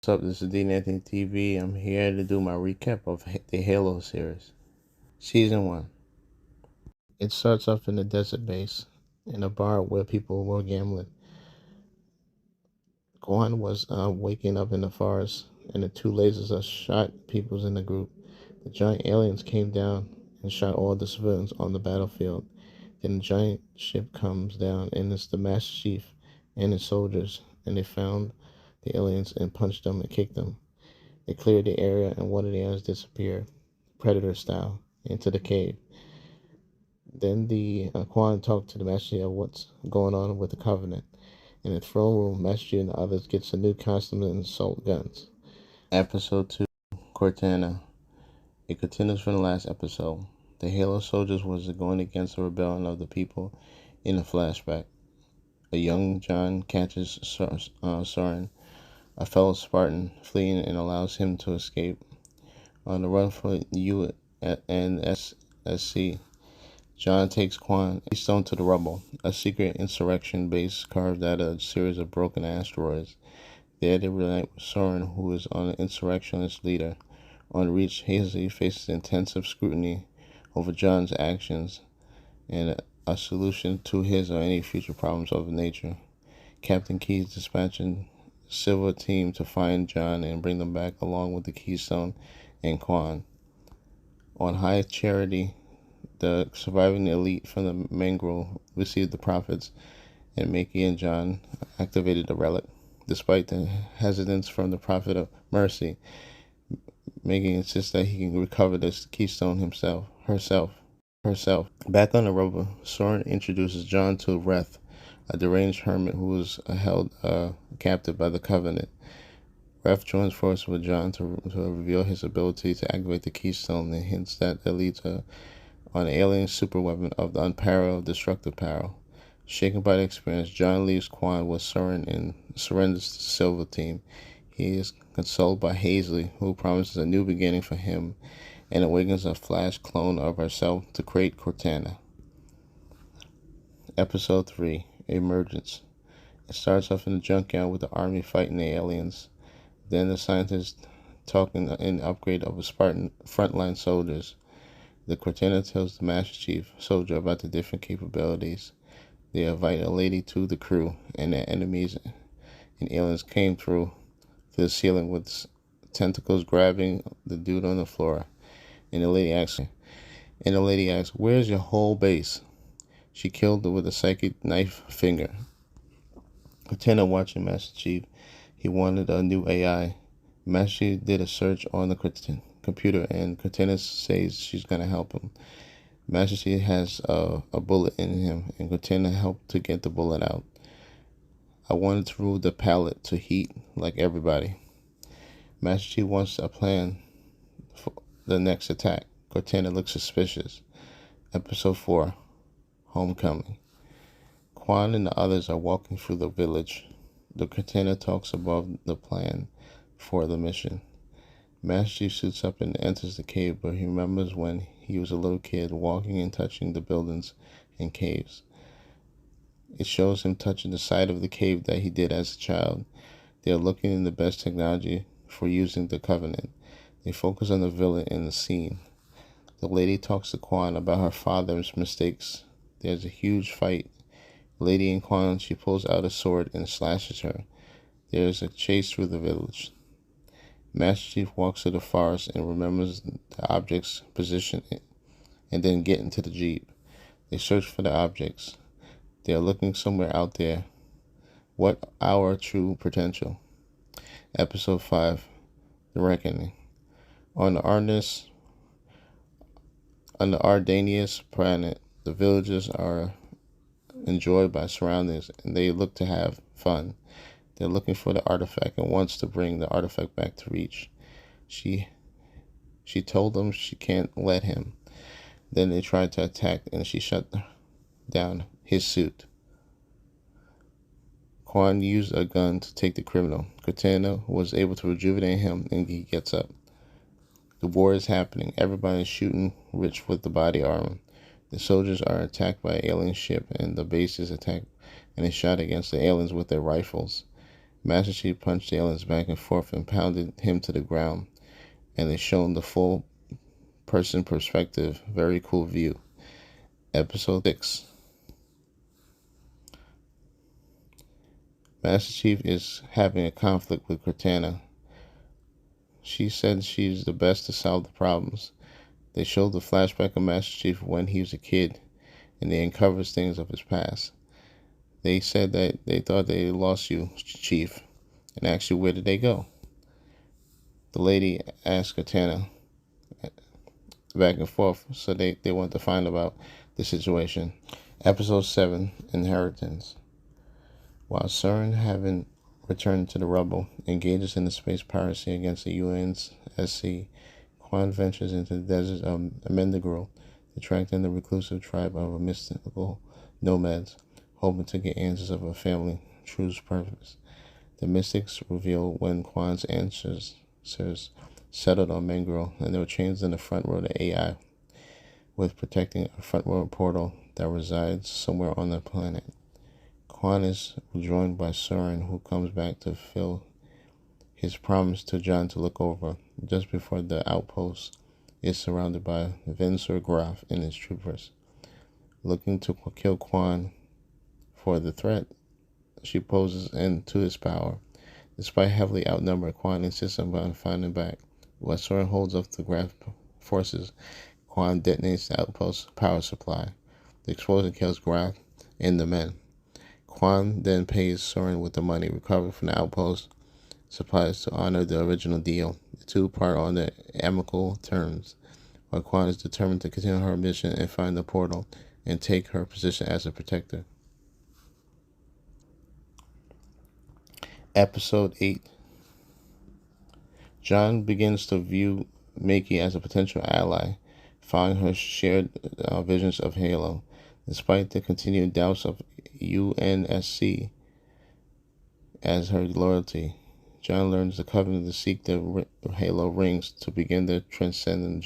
What's up? This is Dean Anthony TV. I'm here to do my recap of the Halo series. Season 1. It starts off in a desert base, in a bar where people were gambling. Guan was waking up in the forest, and the two lasers shot people in the group. The giant aliens came down and shot all the civilians on the battlefield. Then the giant ship comes down, and it's the Master Chief and his soldiers, and they found the aliens and punched them and kicked them. They cleared the area, and one of the aliens disappeared, Predator style, into the cave. Then the Quan talked to the Master Chief of what's going on with the Covenant. In the throne room, Master Chief and the others gets a new costume and assault guns. Episode 2, Cortana. It continues from the last episode. The Halo soldiers was going against the rebellion of the people in a flashback. A young John catches Soren, a fellow Spartan, fleeing and allows him to escape. On the run for UNSC, John takes Quan Keystone to the rubble, a secret insurrection base carved out of a series of broken asteroids. There they reunite with Soren, who is an insurrectionist leader. On reach, Hazley faces intensive scrutiny over John's actions and a solution to his or any future problems of nature. Captain Keyes dispatching Silver team to find John and bring them back along with the Keystone and Quan. On High Charity, the surviving elite from the Mangrove received the profits, and Mickey and John activated the relic. Despite the hesitance from the Prophet of Mercy, Mickey insists that he can recover the Keystone herself. Back on the rubber, Soren introduces John to Reth, a deranged hermit who was held captive by the Covenant. Reth joins forces with John to reveal his ability to activate the Keystone and hints that it leads on an alien superweapon of the unparalleled destructive power. Shaken by the experience, John leaves Quan with Soren and surrenders to the Silver Team. He is consoled by Hazley, who promises a new beginning for him and awakens a Flash clone of herself to create Cortana. Episode 3, Emergence. It starts off in the junkyard with the army fighting the aliens. Then the scientists talking an upgrade of a Spartan frontline soldiers. The Cortana tells the Master Chief soldier about the different capabilities. They invite a lady to the crew, and their enemies and aliens came through the ceiling with tentacles grabbing the dude on the floor. And the lady asks, "Where's your whole base?" She killed her with a psychic knife finger. Cortana watching Master Chief. He wanted a new AI. Master Chief did a search on the computer, and Cortana says she's going to help him. Master Chief has a bullet in him, and Cortana helped to get the bullet out. I wanted to rule the palette to heat like everybody. Master Chief wants a plan for the next attack. Cortana looks suspicious. Episode 4, Homecoming. Quan and the others are walking through the village. The Cortana talks about the plan for the mission. Master Chief suits up and enters the cave, but he remembers when he was a little kid walking and touching the buildings and caves. It shows him touching the side of the cave that he did as a child. They are looking in the best technology for using the Covenant. They focus on the villain in the scene. The lady talks to Quan about her father's mistakes. There's a huge fight. Lady and Quan, she pulls out a sword and slashes her. There is a chase through the village. Master Chief walks to the forest and remembers the object's position and then get into the Jeep. They search for the objects. They are looking somewhere out there. What our true potential? Episode 5, The Reckoning. On the Ardanius planet, the villagers are enjoyed by surroundings and they look to have fun. They're looking for the artifact and wants to bring the artifact back to Reach. She told them she can't let him. Then they tried to attack and she shut down his suit. Quan used a gun to take the criminal. Cortana was able to rejuvenate him and he gets up. The war is happening. Everybody is shooting Rich with the body armor. The soldiers are attacked by an alien ship and the base is attacked and they shot against the aliens with their rifles. Master Chief punched the aliens back and forth and pounded him to the ground, and they shown the full person perspective. Very cool view. Episode 6. Master Chief is having a conflict with Cortana. She said she's the best to solve the problems. They showed the flashback of Master Chief when he was a kid, and they uncovered things of his past. They said that they thought they lost you, Chief, and asked you where did they go. The lady asked Cortana back and forth, so they wanted to find about the situation. Episode 7, Inheritance. While Soren, having returned to the rubble, engages in the space piracy against the UNSC, Quan ventures into the desert of Amendigral to track down the reclusive tribe of mystical nomads, hoping to get answers of a family true's purpose. The mystics reveal when Quan's answers settled on Mengro, and they were changed in the front row to AI, with protecting a front row portal that resides somewhere on the planet. Quan is joined by Soren, who comes back to fulfill his promise to John to look over. Just before the outpost is surrounded by Vincent Graf and his troopers. Looking to kill Quan for the threat she poses into his power. Despite heavily outnumbered, Quan insists on finding back. While Soren holds up the Graf forces, Quan detonates the outpost power supply. The explosion kills Graf and the men. Quan then pays Soren with the money recovered from the outpost supplies to honor the original deal. The two part on the amicable terms, while Quan is determined to continue her mission and find the portal and take her position as a protector. Episode 8. John begins to view Maki as a potential ally, following her shared visions of Halo. Despite the continued doubts of UNSC as her loyalty, John learns the Covenant to seek the Halo rings to begin their transcendent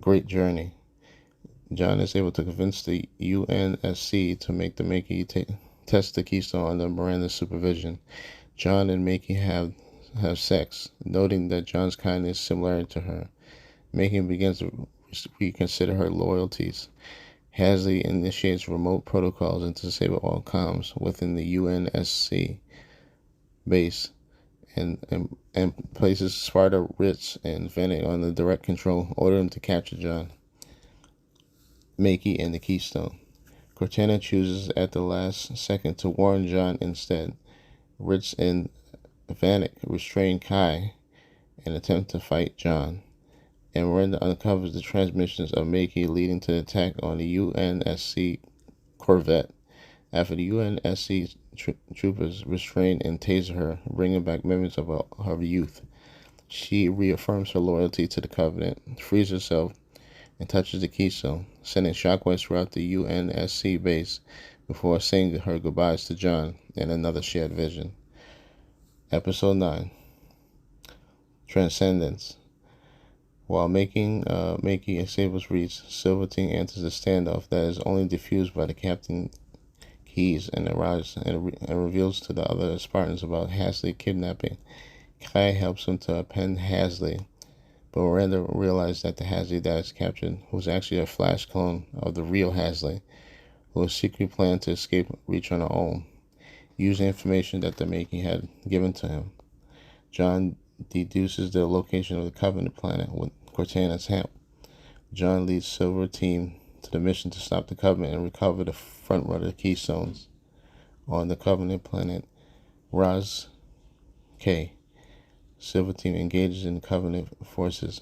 great journey. John is able to convince the UNSC to make the Maki test the Keystone under Miranda's supervision. John and Maki have sex, noting that John's kindness is similar to her. Maki begins to reconsider her loyalties. Hasley initiates remote protocols and to disable all comms within the UNSC base and places Sparta, Ritz, and Vanek on the direct control, ordering them to capture John, Maki, and the Keystone. Cortana chooses at the last second to warn John instead. Ritz and Vanek restrain Kai and attempt to fight John, and Miranda uncovers the transmissions of Maki leading to the attack on the UNSC corvette. After the UNSC troopers restrain and taser her, bringing back memories of her youth, she reaffirms her loyalty to the Covenant, frees herself, and touches the Keystone, sending shockwaves throughout the UNSC base before saying her goodbyes to John and another shared vision. Episode 9. Transcendence. While Maki and Sable's reach, Silverting enters a standoff that is only diffused by the Captain Keys and reveals to the other Spartans about Hasley kidnapping. Kai helps him to append Hasley, but Miranda realized that the Hasley that is captured was actually a flash clone of the real Hasley, who was secretly planned to escape Reach on her own, using information that the Maki had given to him. John deduces the location of the Covenant planet with Cortana's help. John leads Silver Team to the mission to stop the Covenant and recover the front runner Keystones on the Covenant planet Raz K. Silver Team engages in Covenant forces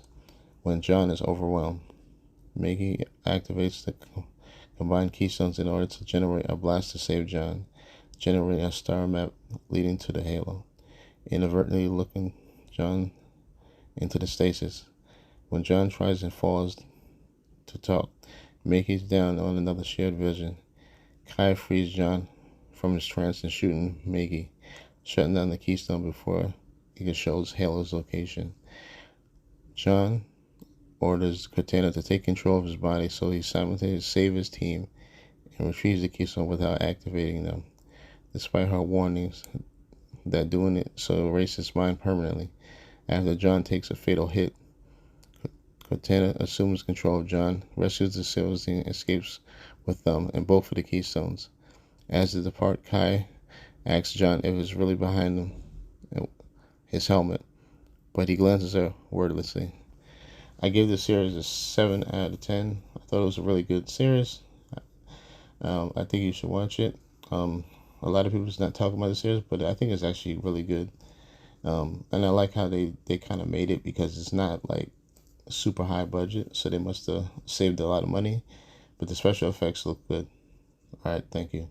when John is overwhelmed. Maki activates the combined Keystones in order to generate a blast to save John, generating a star map leading to the Halo, inadvertently looking John into the stasis. When John tries and falls to talk, Maki's down on another shared vision. Kai frees John from his trance and shooting Maki, shutting down the Keystone before he can show Halo's location. John orders Cortana to take control of his body so he simultaneously saves his team and retrieves the Keystone without activating them. despite her warnings that doing it so erase his mind permanently. After John takes a fatal hit, Cortana assumes control of John, rescues the sales team, escapes with them and both of the Keystones. As they depart, Kai asks John if it's really behind him, his helmet, but he glances her wordlessly. I gave this series a 7 out of 10. I thought it was a really good series. I think you should watch it. A lot of people's not talking about the series, but I think it's actually really good. And I like how they kind of made it, because it's not like super high budget, so they must have saved a lot of money, but the special effects look good. All right, thank you.